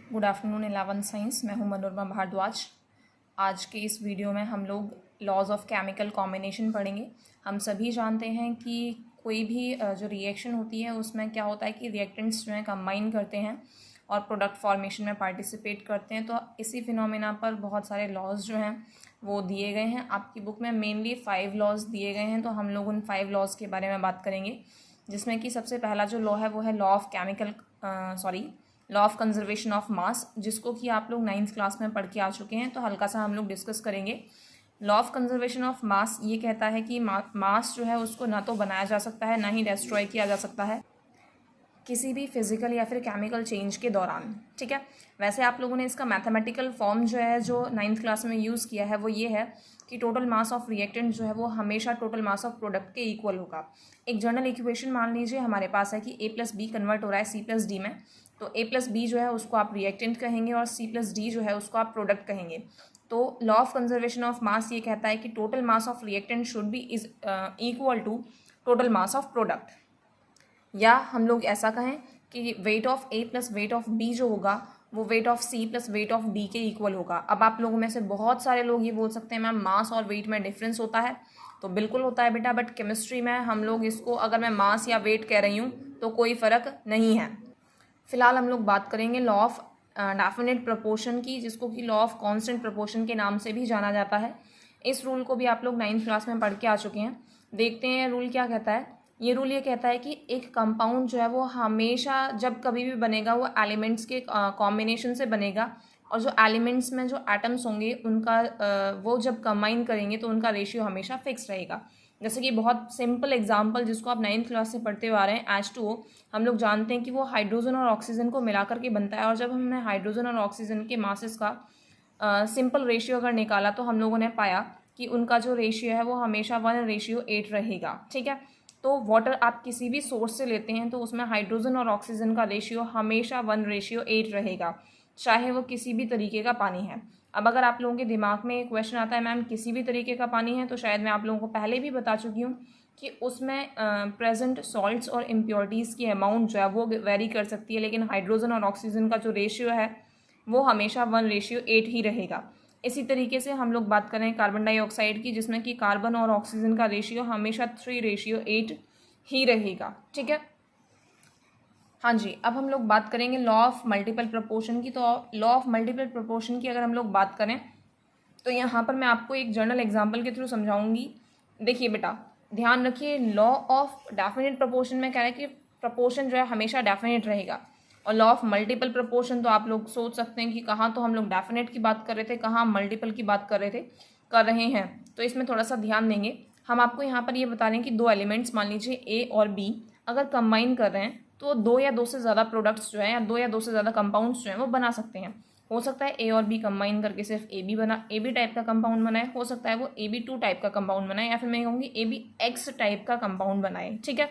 Good afternoon 11th science. मैं हूं मनोरमा भारद्वाज। आज के इस वीडियो में हम लोग लॉज ऑफ केमिकल कॉम्बिनेशन पढ़ेंगे। हम सभी जानते हैं कि कोई भी जो रिएक्शन होती है उसमें क्या होता है कि रिएक्टेंट्स जो हैं कंबाइन करते हैं और प्रोडक्ट फॉर्मेशन में पार्टिसिपेट करते हैं। तो इसी फिनोमेना पर बहुत सारे लॉज जो हैं वो दिए गए हैं। आपकी बुक में मेनली 5 लॉज दिए गए हैं, तो हम लोग उन 5 लॉज के बारे में बात करेंगे, जिसमें कि सबसे पहला जो लॉ है वो है लॉ ऑफ कंजर्वेशन ऑफ मास, जिसको कि आप लोग 9th क्लास में पढ़ के आ चुके हैं। तो हल्का सा हम लोग डिस्कस करेंगे। Law of conservation of mass ये कहता है कि मास जो है उसको ना तो बनाया जा सकता है ना ही डिस्ट्रॉय किया जा सकता है किसी भी फिजिकल या फिर केमिकल चेंज के दौरान। ठीक है, वैसे आप लोगों ने इसका मैथमेटिकल फॉर्म जो है जो 9th क्लास में यूज़ किया है वो ये है कि टोटल मास ऑफ रिएक्टेंट जो है वो हमेशा टोटल मास ऑफ प्रोडक्ट के इक्वल होगा। एक जनरल इक्वेशन मान लीजिए हमारे पास है कि A+B कन्वर्ट हो रहा है C+D में, तो A+B जो है उसको आप रिएक्टेंट कहेंगे और C+D जो है उसको आप प्रोडक्ट कहेंगे। तो law of conservation of mass ये कहता है कि total mass of reactant should be is equal to total mass of product, या हम लोग ऐसा कहें कि weight of A plus weight of B जो होगा वो weight of C plus weight of D के इक्वल होगा। अब आप लोगों में से बहुत सारे लोग ये बोल सकते हैं मैम मास और वेट में डिफरेंस होता है, तो बिल्कुल होता है बेटा, बट केमिस्ट्री में हम लोग इसको अगर मैं मास या वेट कह रही हूँ तो कोई फ़र्क नहीं है। फिलहाल हम लोग बात करेंगे लॉ ऑफ डेफिनेट प्रपोर्शन की, जिसको कि लॉ ऑफ कांस्टेंट प्रपोर्शन के नाम से भी जाना जाता है। इस रूल को भी आप लोग 9th क्लास में पढ़ के आ चुके हैं। देखते हैं रूल क्या कहता है। ये रूल ये कहता है कि एक कंपाउंड जो है वो हमेशा जब कभी भी बनेगा वो एलिमेंट्स के कॉम्बिनेशन से बनेगा, और जो एलिमेंट्स में जो एटम्स होंगे उनका वो जब कंबाइन करेंगे तो उनका रेशियो हमेशा फिक्स रहेगा। जैसे कि बहुत सिंपल एग्जांपल जिसको आप 9th क्लास से पढ़ते हुए आ रहे हैं, H2O। हम लोग जानते हैं कि वो हाइड्रोजन और ऑक्सीजन को मिलाकर के बनता है, और जब हमने हाइड्रोजन और ऑक्सीजन के मासेस का सिंपल रेशियो अगर निकाला तो हम लोगों ने पाया कि उनका जो रेशियो है वो हमेशा 1:8 रहेगा। ठीक है, तो वाटर आप किसी भी सोर्स से लेते हैं तो उसमें हाइड्रोजन और ऑक्सीजन का रेशियो हमेशा 1:8 रहेगा, चाहे वो किसी भी तरीके का पानी है। अब अगर आप लोगों के दिमाग में एक क्वेश्चन आता है मैम किसी भी तरीके का पानी है, तो शायद मैं आप लोगों को पहले भी बता चुकी हूँ कि उसमें प्रेजेंट सॉल्ट्स और इम्प्योरिटीज़ की अमाउंट जो है वो वेरी कर सकती है, लेकिन हाइड्रोजन और ऑक्सीजन का जो रेशियो है वो हमेशा 1:8 ही रहेगा। इसी तरीके से हम लोग बात करें कार्बन डाइऑक्साइड की, जिसमें कि कार्बन और ऑक्सीजन का रेशियो हमेशा 3:8 ही रहेगा। ठीक है, हाँ जी। अब हम लोग बात करेंगे लॉ ऑफ मल्टीपल प्रोपोर्शन की। तो लॉ ऑफ मल्टीपल प्रोपोर्शन की अगर हम लोग बात करें तो यहाँ पर मैं आपको एक जर्नल एग्जाम्पल के थ्रू समझाऊंगी। देखिए बेटा, ध्यान रखिए, लॉ ऑफ डेफिनेट प्रोपोर्शन में कह रहा है कि प्रोपोर्शन जो है हमेशा डेफिनेट रहेगा, और लॉ ऑफ मल्टीपल प्रोपोर्शन तो आप लोग सोच सकते हैं कि कहाँ तो हम लोग डेफिनेट की बात कर रहे थे, कहाँ मल्टीपल की बात कर रहे हैं। तो इसमें थोड़ा सा ध्यान देंगे। हम आपको यहाँ पर ये बता रहे हैं कि दो एलिमेंट्स मान लीजिए A और B अगर कंबाइन कर रहे हैं तो 2 या 2 से ज़्यादा प्रोडक्ट्स जो हैं या 2 या 2 से ज़्यादा कंपाउंड्स जो हैं वो बना सकते हैं। हो सकता है A और B कंबाइन करके सिर्फ AB टाइप का कंपाउंड बनाए, हो सकता है वो AB2 टाइप का कंपाउंड बनाए, या फिर मैं कहूँगी ABX टाइप का कंपाउंड बनाए। ठीक है,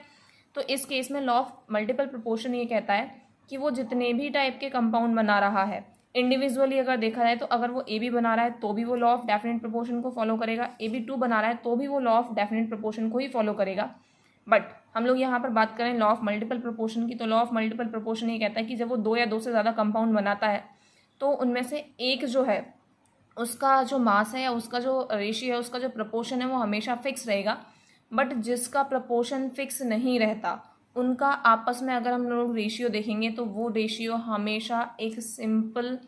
तो इस केस में लॉ ऑफ मल्टीपल प्रोपोर्शन ये कहता है कि वो जितने भी टाइप के कंपाउंड बना रहा है इंडिविजुअली अगर देखा जाए, तो अगर वो AB बना रहा है तो भी वो लॉ ऑफ डेफिनेट प्रोपोर्शन को फॉलो करेगा, AB2 बना रहा है तो भी वो लॉ ऑफ डेफिनेट प्रोपोर्शन को ही फॉलो करेगा। बट हम लोग यहाँ पर बात करें लॉ ऑफ मल्टीपल प्रोपोर्शन की, तो लॉ ऑफ मल्टीपल प्रोपोर्शन ये कहता है कि जब वो 2 या 2 से ज़्यादा कंपाउंड बनाता है तो उनमें से एक जो है उसका जो मास है या उसका जो रेशियो है, उसका जो प्रपोर्शन है वो हमेशा फिक्स रहेगा। बट जिसका प्रपोर्शन फिक्स नहीं रहता उनका आपस में अगर हम लोग रेशियो देखेंगे तो वो रेशियो हमेशा एक simple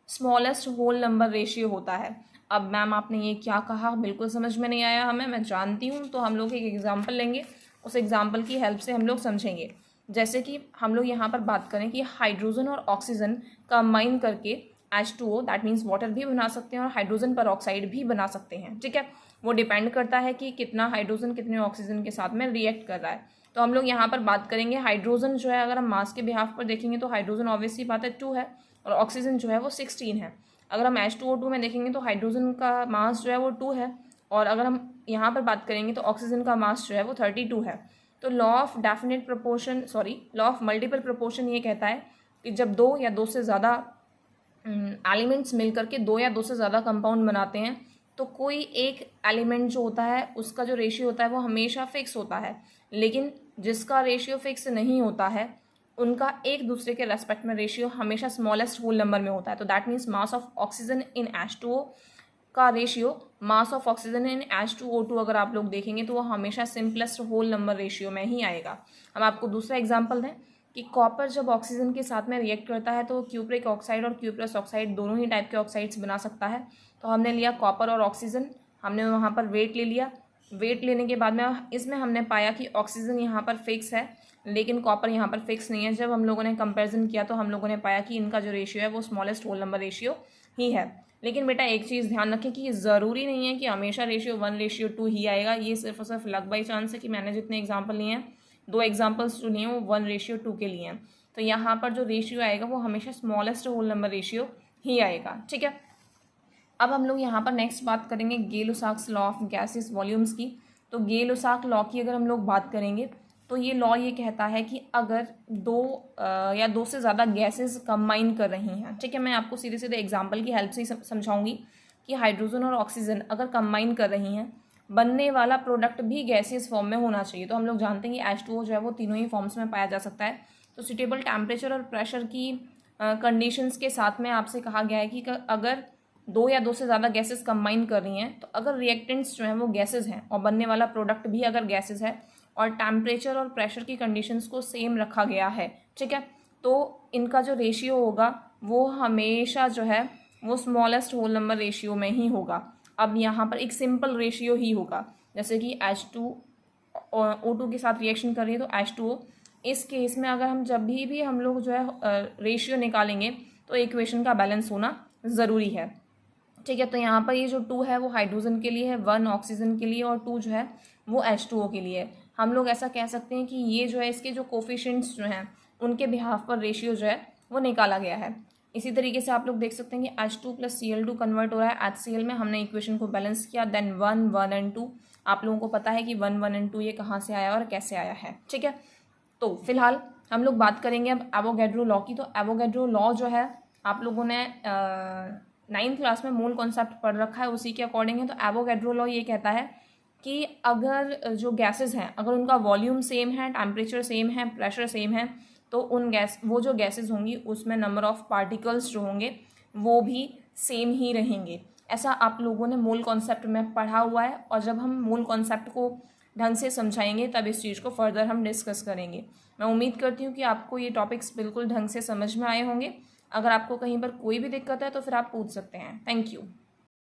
smallest whole number ratio होता है। अब मैम आपने ये क्या कहा, बिल्कुल समझ में नहीं आया हमें, मैं जानती हूँ। तो हम लोग एक एग्जाम्पल लेंगे, उस एग्जाम्पल की हेल्प से हम लोग समझेंगे। जैसे कि हम लोग यहाँ पर बात करें कि हाइड्रोजन और ऑक्सीजन कंबाइन करके H2O दैट मीन्स वाटर भी बना सकते हैं और हाइड्रोजन पर ऑक्साइड भी बना सकते हैं। ठीक है, वो डिपेंड करता है कि कितना हाइड्रोजन कितने ऑक्सीजन के साथ में रिएक्ट कर रहा है। तो हम लोग यहाँ पर बात करेंगे हाइड्रोजन जो है, अगर हम मास के बिहाफ पर देखेंगे तो हाइड्रोजन ऑब्वियसली बात है 2 है और ऑक्सीजन जो है वो 16 है। अगर हम H2O2 में देखेंगे तो हाइड्रोजन का मास जो है वो 2 है, और अगर हम यहाँ पर बात करेंगे तो ऑक्सीजन का मास जो है वो 32 है। तो law of definite proportion law of multiple proportion ये कहता है कि जब 2 या 2 से ज़्यादा एलिमेंट्स मिलकर के 2 या 2 से ज़्यादा कंपाउंड बनाते हैं तो कोई एक एलिमेंट जो होता है उसका जो रेशियो होता है वो हमेशा फिक्स होता है, लेकिन जिसका रेशियो फिक्स नहीं होता है उनका एक दूसरे के रेस्पेक्ट में रेशियो हमेशा स्मॉलेस्ट होल नंबर में होता है। तो that means mass of oxygen in H2O का ratio mass of oxygen in H2O2 अगर आप लोग देखेंगे तो वो हमेशा सिंपलेस्ट होल नंबर रेशियो में ही आएगा। हम आपको दूसरा एग्जांपल दें कि कॉपर जब ऑक्सीजन के साथ में रिएक्ट करता है तो क्यूप्रिक ऑक्साइड और क्यूप्रस ऑक्साइड दोनों ही टाइप के ऑक्साइड्स बना सकता है। तो हमने लिया कॉपर और ऑक्सीजन, हमने वहाँ पर वेट ले लिया। वेट लेने के बाद में इसमें हमने पाया कि ऑक्सीजन यहाँ पर फिक्स है लेकिन कॉपर यहाँ पर फिक्स नहीं है। जब हम लोगों ने कंपैरिजन किया तो हम लोगों ने पाया कि इनका जो रेशियो है वो स्मॉलेस्ट होल नंबर रेशियो ही है। लेकिन बेटा एक चीज़ ध्यान रखें कि ये ज़रूरी नहीं है कि हमेशा रेशियो 1:2 ही आएगा। ये सिर्फ और सिर्फ लक बाई चांस है कि मैंने जितने एग्जाम्पल लिए हैं, 2 एग्जाम्पल्स जो लिए हैं वो 1:2 के लिए हैं। तो यहाँ पर जो रेशियो आएगा वो हमेशा स्मॉलेस्ट होल नंबर रेशियो ही आएगा। ठीक है, अब हम लोग यहाँ पर नेक्स्ट बात करेंगे गे-लुसाक्स लॉ ऑफ गैसेस वॉल्यूम्स की। तो गे-लुसाक लॉ की अगर हम लोग बात करेंगे तो ये लॉ ये कहता है कि अगर या दो से ज़्यादा गैसेस कंबाइन कर रही हैं, ठीक है, मैं आपको सीधे सीधे एग्जांपल की हेल्प से समझाऊंगी कि हाइड्रोजन और ऑक्सीजन अगर कंबाइन कर रही हैं, बनने वाला प्रोडक्ट भी गैसियस फॉर्म में होना चाहिए। तो हम लोग जानते हैं कि H2O जो है वो तीनों ही फॉर्म्स में पाया जा सकता है। तो सुटेबल टेम्परेचर और प्रेशर की कंडीशंस के साथ में आपसे कहा गया है कि अगर 2 या 2 से ज़्यादा गैसेस कंबाइन कर रही हैं तो अगर रिएक्टेंट्स जो हैं वो गैसेस हैं और बनने वाला प्रोडक्ट भी अगर गैसेस है और टेम्परेचर और प्रेशर की कंडीशंस को सेम रखा गया है, ठीक है, तो इनका जो रेशियो होगा वो हमेशा जो है वो स्मॉलेस्ट होल नंबर रेशियो में ही होगा। अब यहाँ पर एक सिंपल रेशियो ही होगा, जैसे कि H2O2 के साथ रिएक्शन कर रही है तो H2O। इस केस में अगर हम जब भी हम लोग जो है रेशियो निकालेंगे तो इक्वेशन का बैलेंस होना ज़रूरी है। ठीक है, तो यहाँ पर ये जो 2 है वो हाइड्रोजन के लिए है, 1 ऑक्सीजन के लिए और 2 जो है वो H2O के लिए है। हम लोग ऐसा कह सकते हैं कि ये जो है इसके जो कोफिशिएंट्स जो हैं उनके बिहाफ पर रेशियो जो है वो निकाला गया है। इसी तरीके से आप लोग देख सकते हैं कि H2 + Cl2 कन्वर्ट हो रहा है HCl में। हमने इक्वेशन को बैलेंस किया, देन 1, 1 एंड 2। आप लोगों को पता है कि 1, 1 एंड 2 ये कहाँ से आया और कैसे आया है। ठीक है, तो फिलहाल हम लोग बात करेंगे अब एवोगैड्रो लॉ की। तो एवोगैड्रो लॉ जो है आप लोगों ने 9th क्लास में मोल कॉन्सेप्ट पढ़ रखा है, उसी के अकॉर्डिंग है। तो एवोगैड्रो लॉ ये कहता है कि अगर जो गैसेस हैं अगर उनका वॉल्यूम सेम है, टेम्परेचर सेम है, प्रेशर सेम है, तो वो जो गैसेस होंगी उसमें नंबर ऑफ पार्टिकल्स जो होंगे वो भी सेम ही रहेंगे। ऐसा आप लोगों ने मोल कॉन्सेप्ट में पढ़ा हुआ है और जब हम मोल कॉन्सेप्ट को ढंग से समझाएंगे तब इस चीज़ को फर्दर हम डिस्कस करेंगे। मैं उम्मीद करती हूँ कि आपको ये टॉपिक्स बिल्कुल ढंग से समझ में आए होंगे। अगर आपको कहीं पर कोई भी दिक्कत है तो फिर आप पूछ सकते हैं। Thank you.